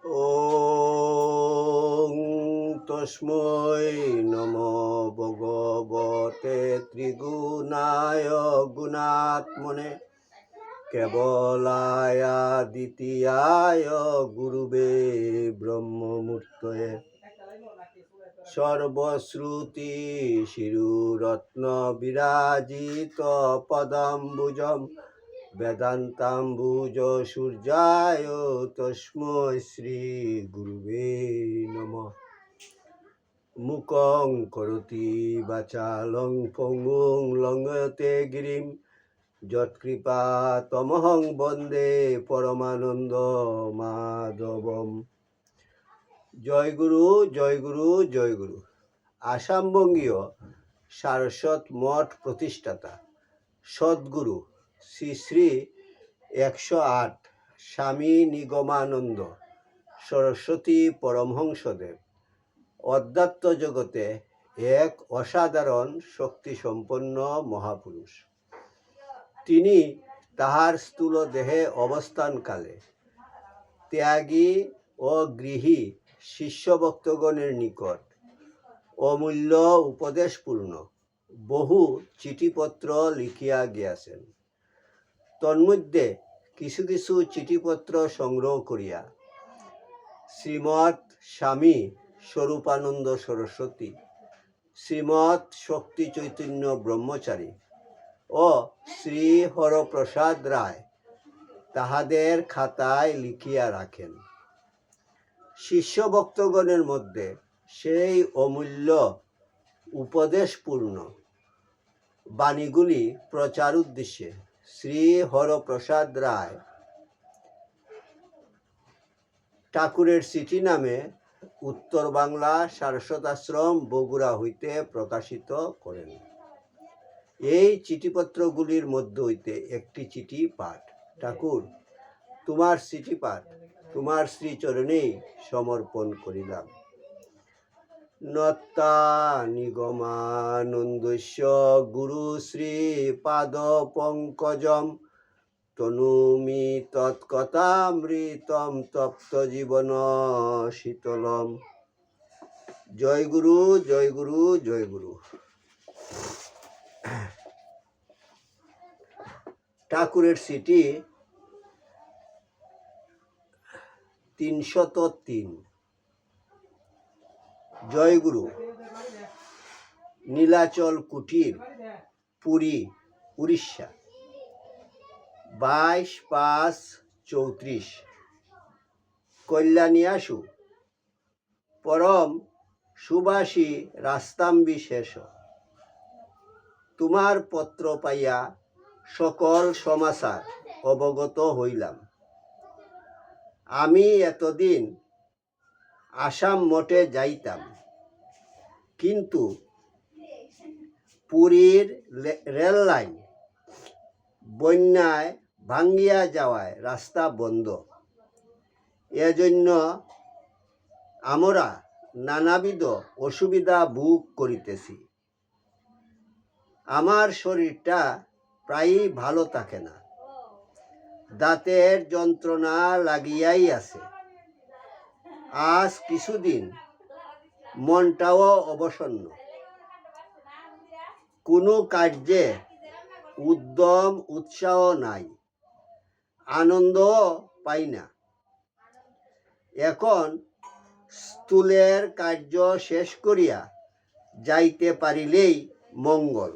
ওং তস্मै নমো ভগবতে ত্রিগুণায় গুণাত্মনে কেবলায় দ্বিতীয়ায় গুরুবে ব্রহ্মমূর্তয়ে সর্বশ্রুতি শিরুরত্ন বিরাজিত পদাম্বুজম বেদান্তাম্বুজ সূর্যায় তস্मै শ্রী গুরুবে নমঃ। মুকং করোতি বাচালং পঙ্গুং লঙ্ঘয়তে গিরিম যৎকৃপা তমহং বন্দে পরমানন্দ মাধবম। জয় গুরু, জয় গুরু, জয় গুরু। আসামবঙ্গীয় সারস্বত মঠ প্রতিষ্ঠাতা সদ্গুরু শ্রী শ্রী 108 স্বামী নিগমানন্দ সরস্বতী পরমহংসদেব অধ্যাত্ম জগতে এক অসাধারণ শক্তিসম্পন্ন মহাপুরুষ। তিনি তাহার স্থূল দেহে অবস্থানকালে ত্যাগী ও গৃহী শিষ্যভক্তগণের নিকট অমূল্য উপদেশপূর্ণ বহু চিঠিপত্র লিখিয়া গিয়াছেন। তন্মধ্যে কিছু কিছু চিঠিপত্র সংগ্রহ করিয়া শ্রীমৎ স্বামী স্বরূপানন্দ সরস্বতী, শ্রীমৎ শক্তি চৈতন্য ব্রহ্মচারী ও শ্রী হরপ্রসাদ রায় তাহাদের খাতায় লিখিয়া রাখেন। শিষ্যভক্তগণের মধ্যে সেই অমূল্য উপদেশপূর্ণ বাণীগুলি প্রচার উদ্দেশ্যে শ্রী হরপ্রসাদ রায় ঠাকুরের চিঠি নামে উত্তর বাংলা সারস্বতাশ্রম বগুড়া হইতে প্রকাশিত করেন। এই চিঠিপত্রগুলির মধ্যে হইতে একটি চিঠি পাঠ। ঠাকুর, তোমার চিঠি পাঠ তোমার শ্রীচরণেই সমর্পণ করিলাম। নত্তা নিগমানন্দস্য গুরু শ্রী পাদ পঙ্কজম তনুমি তৎকথামৃতম তপ্ত জীবন শীতলম। জয় গুরু, জয় গুরু, জয় গুরু। ঠাকুরের চিঠি 303। জয় গুরু। নীলাচল কুটির, পুরী, উড়িষ্যা, 22/5/34। কল্যাণীয়াসু পরম সুবাসী রাস্তাম্বি শেষ। তোমার পত্র পাইয়া সকল সমাচার অবগত হইলাম। আমি এতদিন আসাম মঠে যাইতাম, কিন্তু পুরীর রেল লাইন বন্যায় ভাঙ্গিয়া যাওয়ায় রাস্তা বন্ধ। এজন্য আমরা নানাবিধ অসুবিধা ভোগ করিতেছি। আমার শরীরটা প্রায়ই ভালো থাকে না, দাঁতের যন্ত্রণা লাগিয়াই আছে। আজ কিছুদিন মনটাও অবসন্ন, কোনো কার্যে উদ্যম উৎসাহ নাই, আনন্দও পাই না। এখন স্থূলের কার্য শেষ করিয়া যাইতে পারিলেই মঙ্গল।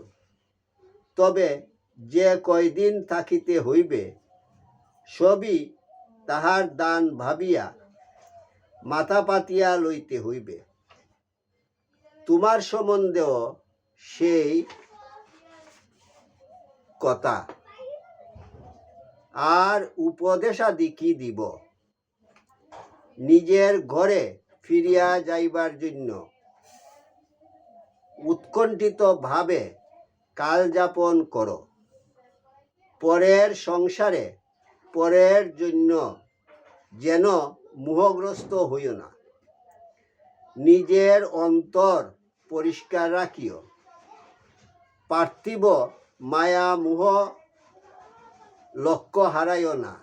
তবে যে কয়দিন থাকিতে হইবে সবই তাহার দান ভাবিয়া মাথা পাতিয়া লইতে হইবে। তোমার সম্বন্ধেও সেই কথা। আর উপদেশাদি কি দিব? নিজের ঘরে ফিরিয়া যাইবার জন্য উৎকণ্ঠিত ভাবে কাল যাপন করো। পরের সংসারে পরের জন্য যেন মোহগ্রস্ত হইও না। নিজের অন্তর পরিষ্কার রাখিও। পার্থিব মায়া মোহ লক্ষ্য হারাইও না।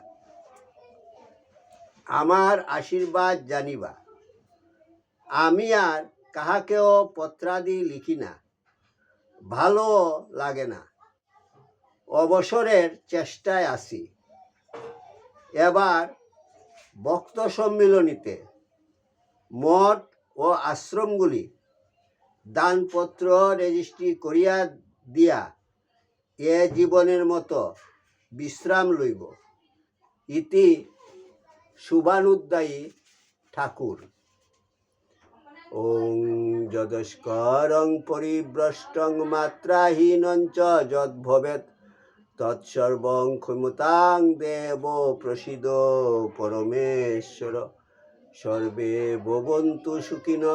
আমার আশীর্বাদ জানিবা। আমি আর কাহাকেও পত্রাদি লিখি না, ভালো লাগে না, অবসরের চেষ্টায় আছি। এবার ভক্ত সম্মিলনীতে মঠ ও আশ্রমগুলি দানপত্র রেজিস্ট্রি করিয়া দিয়া এ জীবনের মতো বিশ্রাম লইব। ইতি শুভানুদ্দায়ী ঠাকুর। ওং যদস্করং পরিভ্রষ্টং মাত্রাহীনং চ যদ্ভবেৎ তৎসর্বং ক্ষমতাং দেব প্রসীদ পরমেশ্বর। সর্বে ভবন্তু সুখিনঃ,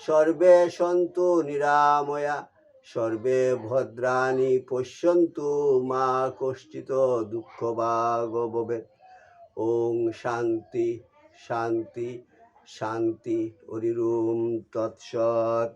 সর্বে সন্তু নিরাময়া, সর্বে ভদ্রাণি পশ্যন্তু মা কশ্চিৎ দুঃখভাগ ভবেৎ। ওং শান্তি শান্তি শান্তি। হরি ওম তৎসৎ।